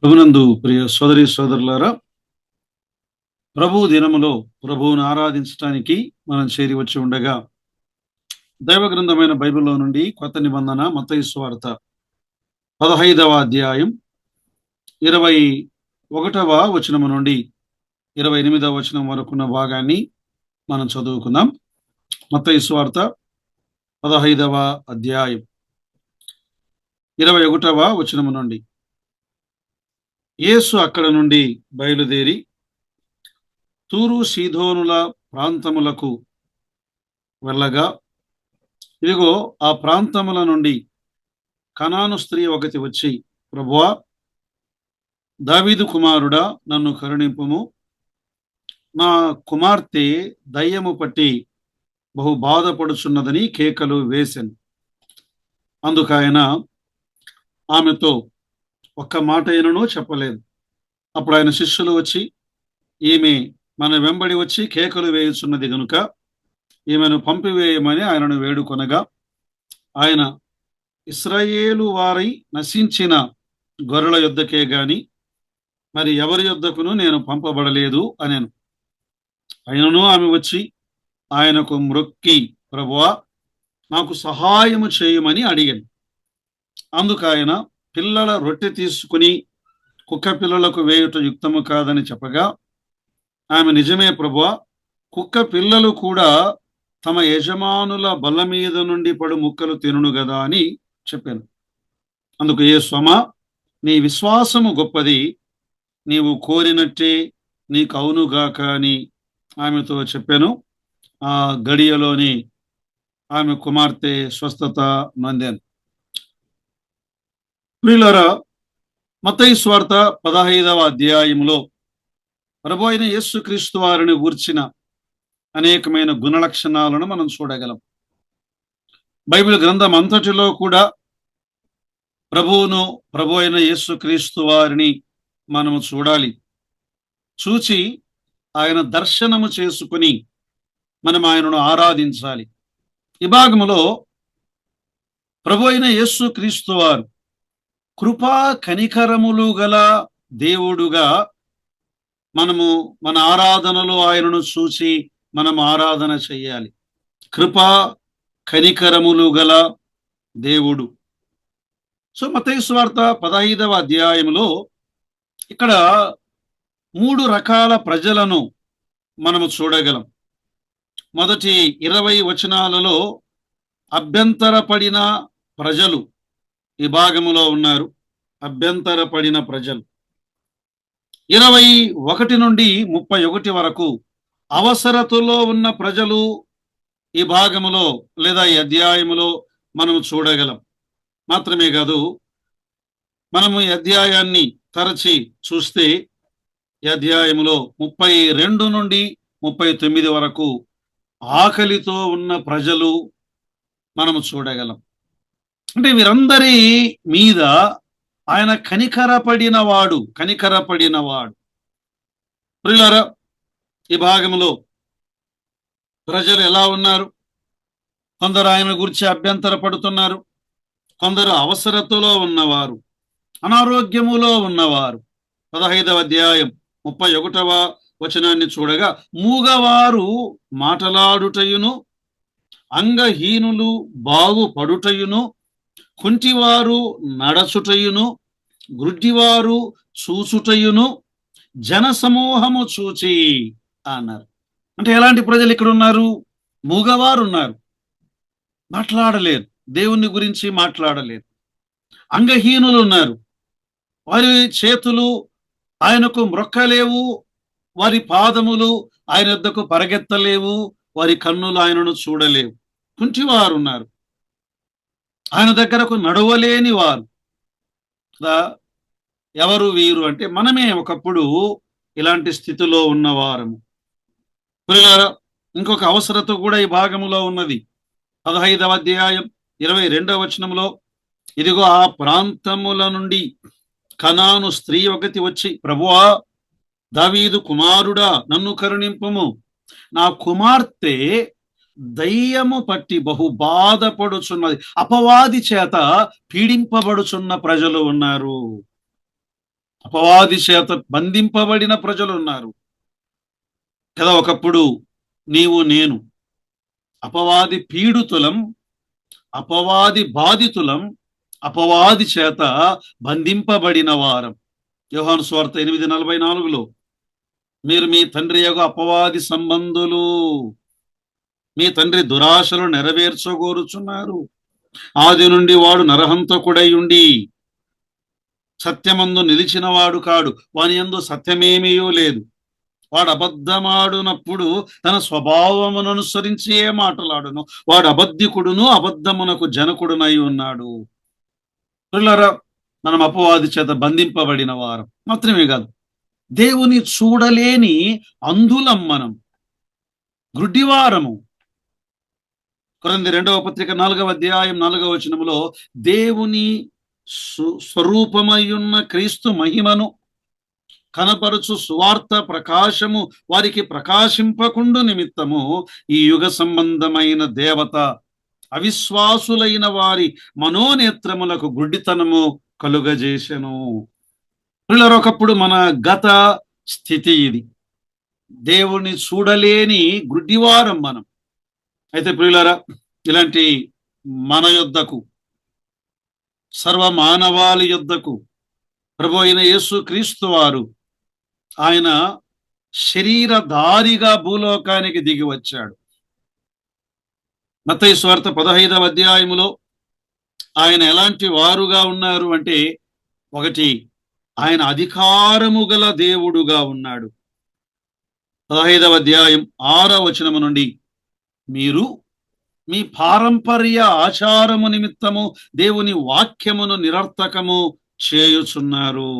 ప్రభునందు ప్రియ సోదరి సోదరులారా, ప్రభు దినములో ప్రభువును ఆరాధించడానికి మనం చేరి వచ్చి ఉండగా, దైవ గ్రంథమైన బైబిల్లో నుండి కొత్త నిబంధన మత్తయి సువార్త 15వ అధ్యాయం 21వ వచనము నుండి 28వ వచనం వరకున్న భాగాన్ని మనం చదువుకుందాం. మత్తయి సువార్త 15వ అధ్యాయం 21వ వచనము నుండి. యేసు అక్కడ నుండి బయలుదేరి తూరు సీదోనుల ప్రాంతములకు వెళ్ళగా, ఇదిగో ఆ ప్రాంతముల నుండి కనాను స్త్రీ ఒకటి వచ్చి, ప్రభువా, దావీదు కుమారుడా, నన్ను కరుణింపుము, నా కుమార్తె దయ్యము పట్టి బహు బాధపడుచున్నదని కేకలు వేసెను. అందుకాయన ఆమెతో ఒక్క మాట అయినను చెప్పలేదు. అప్పుడు ఆయన శిష్యులు వచ్చి, ఈమె మన వెంబడి వచ్చి కేకలు వేయుచున్నది గనుక ఈమెను పంపివేయమని ఆయనను వేడుకొనగా, ఆయన, ఇశ్రాయేలు వారై నశించిన గొర్రెల యొద్దకే గాని మరి ఎవరి యొద్దకును నేను పంపబడలేదు అనెను. అయినను ఆమె వచ్చి ఆయనకు మ్రొక్కి, ప్రభువా, నాకు సహాయము చేయమని అడిగాను. అందుకాయన, పిల్లల రొట్టె తీసుకుని కుక్క పిల్లలకు వేయుట యుక్తము కాదని చెప్పగా, ఆమె, నిజమే ప్రభువా, కుక్క పిల్లలు కూడా తమ యజమానుల బల్ల మీద నుండి పడు ముక్కలు తినును గదా అని చెప్పాను. అందుకు యేసు, నీ విశ్వాసము గొప్పది, నీవు కోరినట్టే నీకు అవునుగాక అని ఆమెతో చెప్పాను. ఆ గడియలోని ఆమె కుమార్తె స్వస్థత నొందాను. ప్రియులారా, మత్తయి సువార్త 15వ అధ్యాయంలో ప్రభు అయిన యేసుక్రీస్తు వారిని గూర్చిన అనేకమైన గుణలక్షణాలను మనం చూడగలం. బైబిల్ గ్రంథం అంతటిలో కూడా ప్రభు అయిన యేసుక్రీస్తు వారిని మనము చూడాలి. చూచి ఆయన దర్శనము చేసుకుని మనం ఆయనను ఆరాధించాలి. ఈ భాగములో ప్రభు అయిన యేసుక్రీస్తు వారు కృపా కనికరములు గల దేవుడుగా మనము మన ఆరాధనలో ఆయనను చూసి మనం ఆరాధన చెయ్యాలి. కృపా కనికరములు గల దేవుడు. సో మత్తయి సువార్త 15వ అధ్యాయంలో ఇక్కడ 3 రకాల ప్రజలను మనము చూడగలం. మొదటి 20 వచనాలలో అభ్యంతరపడిన ప్రజలు ఈ భాగములో ఉన్నారు. అభ్యంతరపడిన ప్రజలు. 21 నుండి 31 వరకు అవసరతలో ఉన్న ప్రజలు ఈ భాగములో లేదా ఈ అధ్యాయములో మనము చూడగలం. మాత్రమే కాదు, మనము ఈ అధ్యాయాన్ని తరచి చూస్తే ఈ అధ్యాయములో 32 నుండి 39 వరకు ఆకలితో ఉన్న ప్రజలు మనము చూడగలం. అంటే వీరందరి మీద ఆయన కనికరపడినవాడు. ప్రియులారా, ఈ భాగంలో ప్రజలు ఎలా ఉన్నారు? కొందరు ఆయన గురించి అభ్యంతర పడుతున్నారు, కొందరు అవసరతలో ఉన్నవారు, అనారోగ్యములో ఉన్నవారు. 15వ అధ్యాయం 31వ వచనాన్ని చూడగా, మూగవారు మాటలాడుటయును, అంగహీనులు బాగుపడుటయును, కుంటివారు నడచుటయును, గ్రుడ్డివారు చూచుటయును జనసమూహము చూచి అన్నారు. అంటే ఎలాంటి ప్రజలు ఇక్కడ ఉన్నారు? మూగవారు ఉన్నారు, మాట్లాడలేరు, దేవుని గురించి మాట్లాడలేరు. అంగహీనులు ఉన్నారు, వారి చేతులు ఆయనకు మ్రొక్కలేవు, వారి పాదములు ఆయన వద్దకు పరిగెత్తలేవు, వారి కన్నులు ఆయనను చూడలేవు. కుంటివారు ఉన్నారు, ఆయన దగ్గరకు నడవలేని వారు. ఎవరు వీరు అంటే మనమే ఒకప్పుడు ఇలాంటి స్థితిలో ఉన్నవారము. ప్రియులారా, ఇంకొక అవసరత కూడా ఈ భాగంలో ఉన్నది. 15వ అధ్యాయం 22వ వచనంలో, ఇదిగో ఆ ప్రాంతముల నుండి కనాను స్త్రీ ఒకటి వచ్చి, ప్రభువా, దావీదు కుమారుడా, నన్ను కరుణింపుము, నా కుమార్తె దయ్యము పట్టి బహు బాధపడుచున్నది, అపవాది చేత పీడింపబడుచున్న ప్రజలు ఉన్నారు. అపవాది చేత బంధింపబడిన ప్రజలు ఉన్నారు కదా. ఒకప్పుడు నీవు నేను అపవాది పీడితులం, అపవాది బాధితులం, అపవాది చేత బంధింపబడిన వారం. యోహాను సువార్త 8:44లో మీరు మీ తండ్రి యొక్క అపవాది సంబంధులు, మీ తండ్రి దురాశలు నెరవేర్చగోరుచున్నారు. ఆది నుండి వాడు నరహంతకుడై ఉండి సత్యమందు నిలిచిన వాడు కాడు, వాని యందు సత్యమేమీయూ లేదు. వాడు అబద్ధమాడునప్పుడు తన స్వభావమును అనుసరించి ఏ మాటలాడును. వాడు అబద్ధికుడును అబద్ధమునకు జనకుడునై ఉన్నాడు. పిల్లరా, మనం అపవాది చేత బంధింపబడిన వారం మాత్రమే కాదు, దేవుని చూడలేని అంధులం, మనం గుడ్డివారము. కొరింథీ 2వ పత్రిక 4వ అధ్యాయం 4వ వచనములో దేవుని స్వరూపమయ్యున్న క్రీస్తు మహిమను కనపరుచు సువార్త ప్రకాశము వారికి ప్రకాశింపకుండు నిమిత్తము ఈ యుగ సంబంధమైన దేవత అవిశ్వాసులైన వారి మనోనేత్రములకు గుడ్డితనము కలుగజేసెను. ఒకప్పుడు మన గత స్థితి ఇది, దేవుని చూడలేని గుడ్డివారం మనం. అయితే ప్రియులారా, ఇలాంటి మన యొద్దకు, సర్వ మానవాళి యొద్దకు ప్రభు అయిన యేసు క్రీస్తు వారు ఆయన శరీరధారిగా భూలోకానికి దిగి వచ్చాడు. మత్తయి సువార్త 15వ అధ్యాయములో ఆయన ఎలాంటి వారుగా ఉన్నారు అంటే, ఒకటి, ఆయన అధికారము గల దేవుడుగా ఉన్నాడు. 15వ అధ్యాయం 6వ వచనము నుండి, మీరు మీ పారంపర్య ఆచారము నిమిత్తము దేవుని వాక్యమును నిరర్థకము చేయుచున్నారు.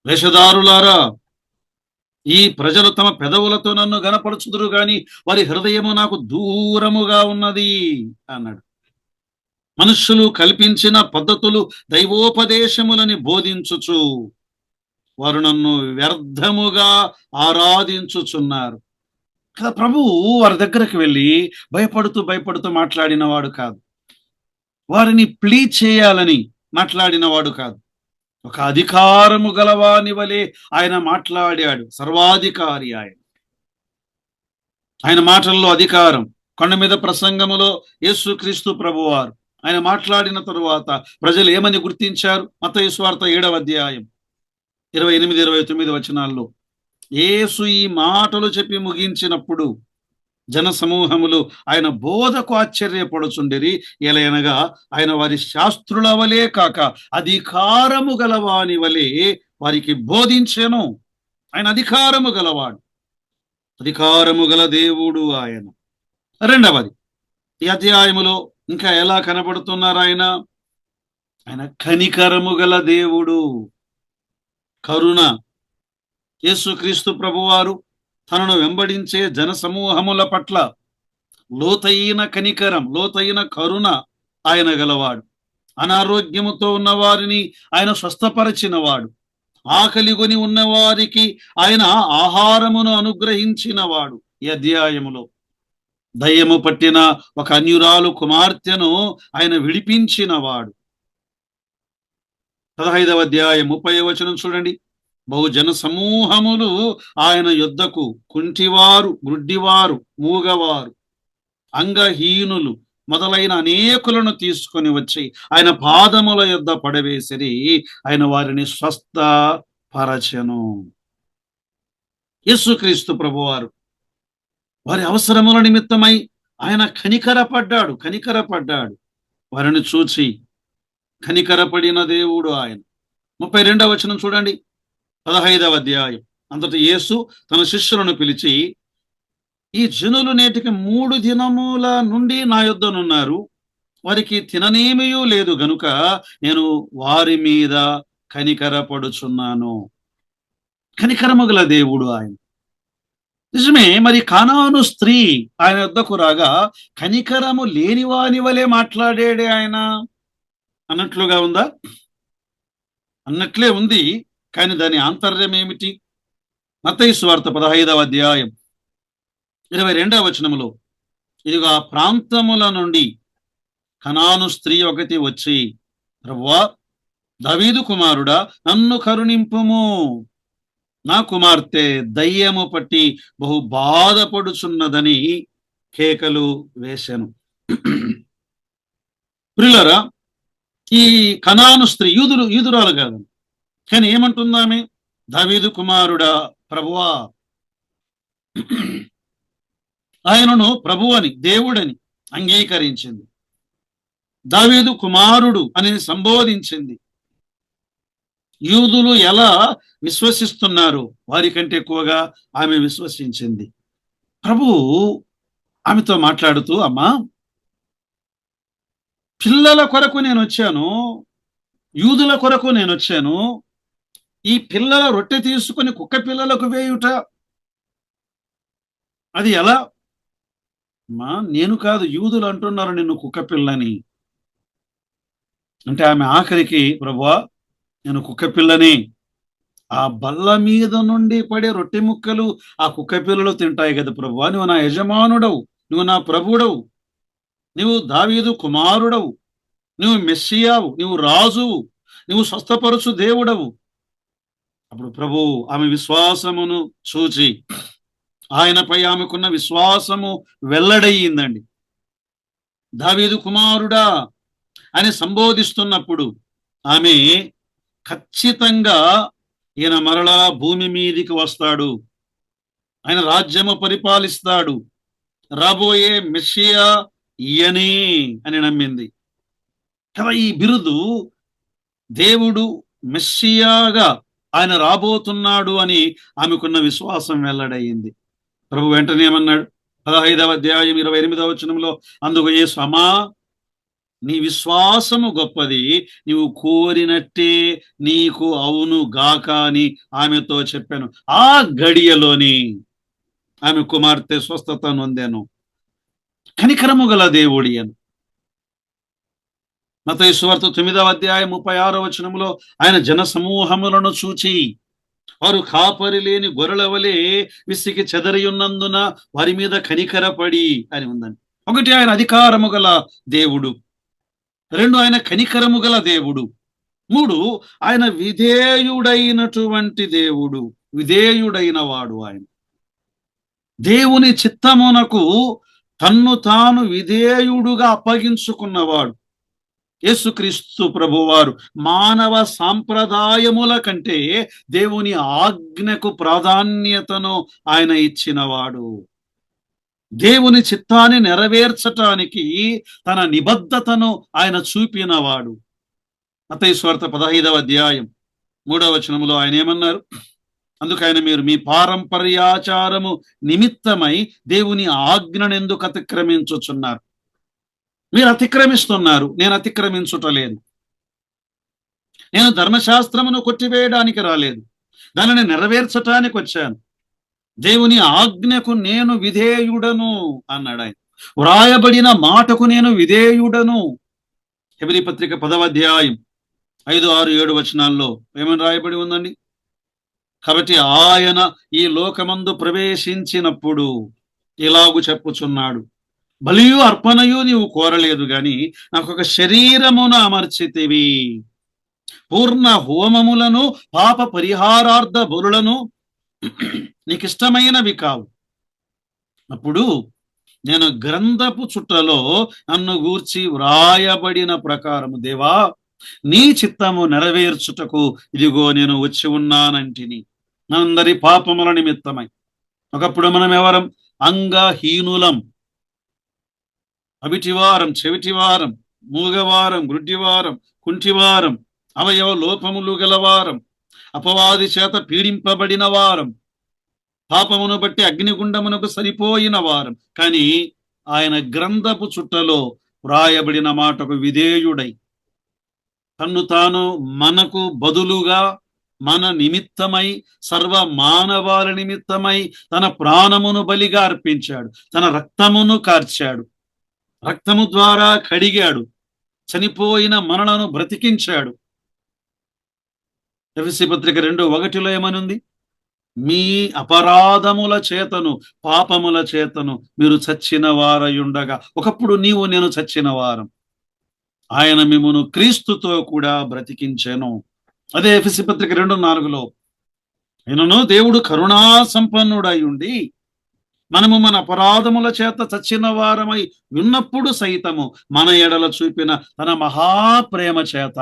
వేషధారులారా, ఈ ప్రజలు తమ పెదవులతో నన్ను గనపరచుదురు గాని వారి హృదయము నాకు దూరముగా ఉన్నది అన్నాడు. మనుష్యులు కల్పించిన పద్ధతులు దైవోపదేశములని బోధించుచు వారు నన్ను వ్యర్థముగా ఆరాధించుచున్నారు కదా. ప్రభువు వారి దగ్గరకు వెళ్ళి భయపడుతూ మాట్లాడిన వాడు కాదు, వారిని ప్లీజ్ చేయాలని మాట్లాడిన వాడు కాదు. ఒక అధికారము గలవాని వలె ఆయన మాట్లాడాడు. సర్వాధికారి ఆయన మాటల్లో అధికారం. కొండ మీద ప్రసంగములో యేసుక్రీస్తు ప్రభువారు ఆయన మాట్లాడిన తరువాత ప్రజలు ఏమని గుర్తించారు? మత్తయి సువార్త 7వ అధ్యాయం 28-29 యేసు ఈ మాటలు చెప్పి ముగించినప్పుడు జన సమూహములు ఆయన బోధకు ఆశ్చర్యపడుచుండిరి. ఎలయనగా ఆయన వారి శాస్త్రుల వలె కాక అధికారము గలవాని వలె వారికి బోధించెను. ఆయన అధికారము గలవాడు, అధికారము గల దేవుడు ఆయన. రెండవది, ఈ అధ్యాయములో ఇంకా ఎలా కనబడుతున్నారు ఆయన? ఆయన కనికరము గల దేవుడు, కరుణ. యేసుక్రీస్తు ప్రభువారు తనను వెంబడించే జన సమూహముల పట్ల లోతైన కనికరం, లోతైన కరుణ ఆయన గలవాడు. అనారోగ్యముతో ఉన్న వారిని ఆయన స్వస్థపరిచినవాడు. ఆకలిగొని ఉన్నవారికి ఆయన ఆహారమును అనుగ్రహించినవాడు. ఈ అధ్యాయములో దయ్యము పట్టిన ఒక అన్యురాలు కుమార్తెను ఆయన విడిపించినవాడు. 15వ అధ్యాయం 30వ వచనం చూడండి. బహుజన సమూహములు ఆయన యొద్దకు కుంటివారు, గుడ్డివారు, మూగవారు, అంగహీనులు మొదలైన అనేకులను తీసుకొని వచ్చి ఆయన పాదముల యొద్ద పడవేసిరి. ఆయన వారిని స్వస్థపరచెను. యేసుక్రీస్తు ప్రభువారు వారి అవసరముల నిమిత్తమై ఆయన కనికరపడ్డాడు. వారిని చూచి కనికరపడిన దేవుడు ఆయన. 32వ వచనం చూడండి. 15వ అధ్యాయం. అంతట యేసు తన శిష్యులను పిలిచి, ఈ జనులు నేటికి 3 దినముల నుండి నా యొద్దనున్నారు, వారికి తిననేమియూ లేదు గనుక నేను వారి మీద కనికరపడుచున్నాను. కనికరము గల దేవుడు ఆయన. నిజమే, మరి కానాను స్త్రీ ఆయన యొద్దకు రాగా కనికరము లేని వాని వలె మాట్లాడాడే ఆయన అన్నట్లుగా ఉందా? అన్నట్లే ఉంది, కానీ దాని ఆంతర్యం ఏమిటి? మత్తయి సువార్త 15వ అధ్యాయం 22వ వచనములో, ఇదిగో ఆ ప్రాంతముల నుండి కనాను స్త్రీ ఒకటి వచ్చి, ప్రభువా, దావీదు కుమారుడా, నన్ను కరుణింపుము. నా కుమార్తె దయ్యము పట్టి బహు బాధపడుచున్నదని కేకలు వేశాను. ప్రియులారా, ఈ కనాను స్త్రీ యూదురాలు కాదు, కానీ ఏమంటుందామె? దావీదు కుమారుడా, ప్రభువా. ఆయనను ప్రభువని, దేవుడని అంగీకరించింది. దావీదు కుమారుడు అని సంబోధించింది. యూదులు ఎలా విశ్వసిస్తున్నారు వారికంటే ఎక్కువగా ఆమె విశ్వసించింది. ప్రభువు ఆమెతో మాట్లాడుతూ, అమ్మా, పిల్లల కొరకు నేను వచ్చాను, యూదుల కొరకు నేను వచ్చాను. ఈ పిల్లల రొట్టె తీసుకుని కుక్క పిల్లలకు వేయుట అది ఎలా? అమ్మా, నేను కాదు, యూదులు అంటున్నారు నిన్ను కుక్క పిల్లని. అంటే ఆమె ఆఖరికి, ప్రభువా, నేను కుక్క పిల్లని. ఆ బల్ల మీద నుండి పడే రొట్టె ముక్కలు ఆ కుక్క పిల్లలు తింటాయి కదా ప్రభువా. నువ్వు నా యజమానుడవు, నువ్వు నా ప్రభుడవు, నువ్వు దావీదు కుమారుడవు, నువ్వు మెస్సియావు, నువ్వు రాజువు, నువ్వు స్వస్థపరచు దేవుడవు. అప్పుడు ప్రభు ఆమె విశ్వాసమును చూచి ఆయనపై ఆమెకున్న విశ్వాసము వెల్లడయ్యిందండి. దావీదు కుమారుడా అని సంబోధిస్తున్నప్పుడు ఆమె ఖచ్చితంగా ఈయన మరలా భూమి మీదికి వస్తాడు, ఆయన రాజ్యము పరిపాలిస్తాడు, రాబోయే మెస్సియా ఈయనే అని నమ్మింది కదా. ఈ బిరుదు దేవుడు మెస్సియాగా ఆయన రాబోతున్నాడు అని ఆమెకున్న విశ్వాసం వెల్లడయింది. ప్రభు వెంటనే ఏమన్నాడు? 15వ అధ్యాయం 28వ వచనంలో, అందుకు యేసు, అమ్మా, నీ విశ్వాసము గొప్పది, నీవు కోరినట్టే నీకు అవును గాక అని ఆమెతో చెప్పాను. ఆ గడియలోని ఆమె కుమార్తె స్వస్థత నొందెను. కనికరము గల దేవుడి అని. మత్తయి సువార్త 9వ అధ్యాయం 36వ వచనంలో, ఆయన జన సమూహములను చూచి వారు కాపరి లేని గొర్రెల వలె విసికి చెదరియున్నందున వారి మీద కనికరపడి అని ఉందండి. ఒకటి, ఆయన అధికారము గల దేవుడు. 2, ఆయన కనికరము గల దేవుడు. 3, ఆయన విధేయుడైనటువంటి దేవుడు, విధేయుడైన వాడు. ఆయన దేవుని చిత్తమునకు తన్ను తాను విధేయుడుగా అప్పగించుకున్నవాడు. యేసుక్రీస్తు ప్రభువారు మానవ సాంప్రదాయముల కంటే దేవుని ఆజ్ఞకు ప్రాధాన్యతను ఆయన ఇచ్చినవాడు. దేవుని చిత్తాన్ని నెరవేర్చటానికి తన నిబద్ధతను ఆయన చూపినవాడు. మత్తయి సువార్త 15వ అధ్యాయం 3వ వచనములో ఆయన ఏమన్నారు? అందుకైన మీరు మీ పారంపర్యాచారము నిమిత్తమై దేవుని ఆజ్ఞను ఎందుకు అతిక్రమించుచున్నారు? మీరు అతిక్రమిస్తున్నారు, నేను అతిక్రమించుటలేదు. నేను ధర్మశాస్త్రమును కొట్టివేయడానికి రాలేదు, దానిని నెరవేర్చటానికి వచ్చాను. దేవుని ఆజ్ఞకు నేను విధేయుడను అన్నాడు ఆయన. వ్రాయబడిన మాటకు నేను విధేయుడను. హెబ్రీ పత్రిక 10వ అధ్యాయం 5, 6, 7 వచనాల్లో ఏమని రాయబడి ఉందండి? కాబట్టి ఆయన ఈ లోకమందు ప్రవేశించినప్పుడు ఇలాగు చెప్పుచున్నాడు, బలియు అర్పణయు నీవు కోరలేదు గాని నాకు ఒక శరీరమును అమర్చితివి, పూర్ణ హోమములను పాప పరిహారార్థ బలులను నీకు ఇష్టమైనవి కావు. అప్పుడు నేను గ్రంథపు చుట్టలో నన్ను గూర్చి వ్రాయబడిన ప్రకారము, దేవా, నీ చిత్తము నెరవేర్చుటకు ఇదిగో నేను వచ్చి ఉన్నానంటిని, అందరి పాపముల నిమిత్తమై. ఒకప్పుడు మనం ఎవరం? అంగహీనులం, అవిటివారం, చెవిటివారం, మూగవారం, గుడ్డివారం, కుంటివారం, అవయవ లోపములు గలవారం, అపవాది చేత పీడింపబడిన వారం, పాపమును బట్టి అగ్నిగుండమునకు సరిపోయిన వారం. కానీ ఆయన గ్రంథపు చుట్టలో వ్రాయబడిన మాటకు విధేయుడై తన్ను తాను మనకు బదులుగా, మన నిమిత్తమై, సర్వ మానవాల నిమిత్తమై తన ప్రాణమును బలిగా అర్పించాడు, తన రక్తమును కార్చాడు, రక్తము ద్వారా కడిగాడు, చనిపోయిన మనలను బ్రతికించాడు. ఎఫెసీ పత్రిక 2:1 ఏమనుంది? మీ అపరాధముల చేతను, పాపముల చేతను మీరు చచ్చిన వారయుండగా. ఒకప్పుడు నీవు నేను చచ్చిన వారం. ఆయన మిమ్మును క్రీస్తుతో కూడా బ్రతికించెను. అదే ఎఫెసీ పత్రిక 2:4 అయినను దేవుడు కరుణా సంపన్నుడై ఉండి మనము మన అపరాధముల చేత చచ్చిన వారమై ఉన్నప్పుడు సైతము మన ఎడల చూపిన తన మహాప్రేమ చేత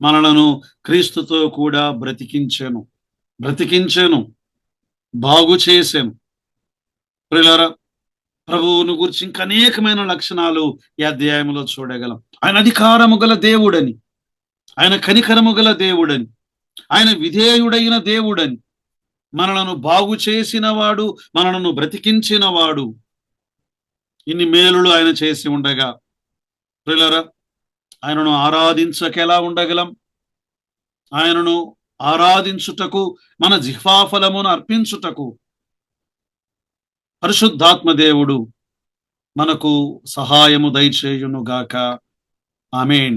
మనలను క్రీస్తుతో కూడా బ్రతికించెను, బాగు చేసెను. ప్రియులారా, ప్రభువును గురించి ఇంకా అనేకమైన లక్షణాలు ఈ అధ్యాయంలో చూడగలం. ఆయన అధికారము గల దేవుడని, ఆయన కనికరము గల దేవుడని, ఆయన విధేయుడైన దేవుడని, మనలను బాగు చేసిన వాడు, మనలను బ్రతికించిన వాడు, ఇన్ని మేలులు ఆయన చేసి ఉండగా ప్రియులారా, ఆయనను ఆరాధించకెలా ఉండగలం? ఆయనను ఆరాధించుటకు, మన జిహ్వాఫలమును అర్పించుటకు పరిశుద్ధాత్మ దేవుడు మనకు సహాయము దయచేయునుగాక. ఆమేన్.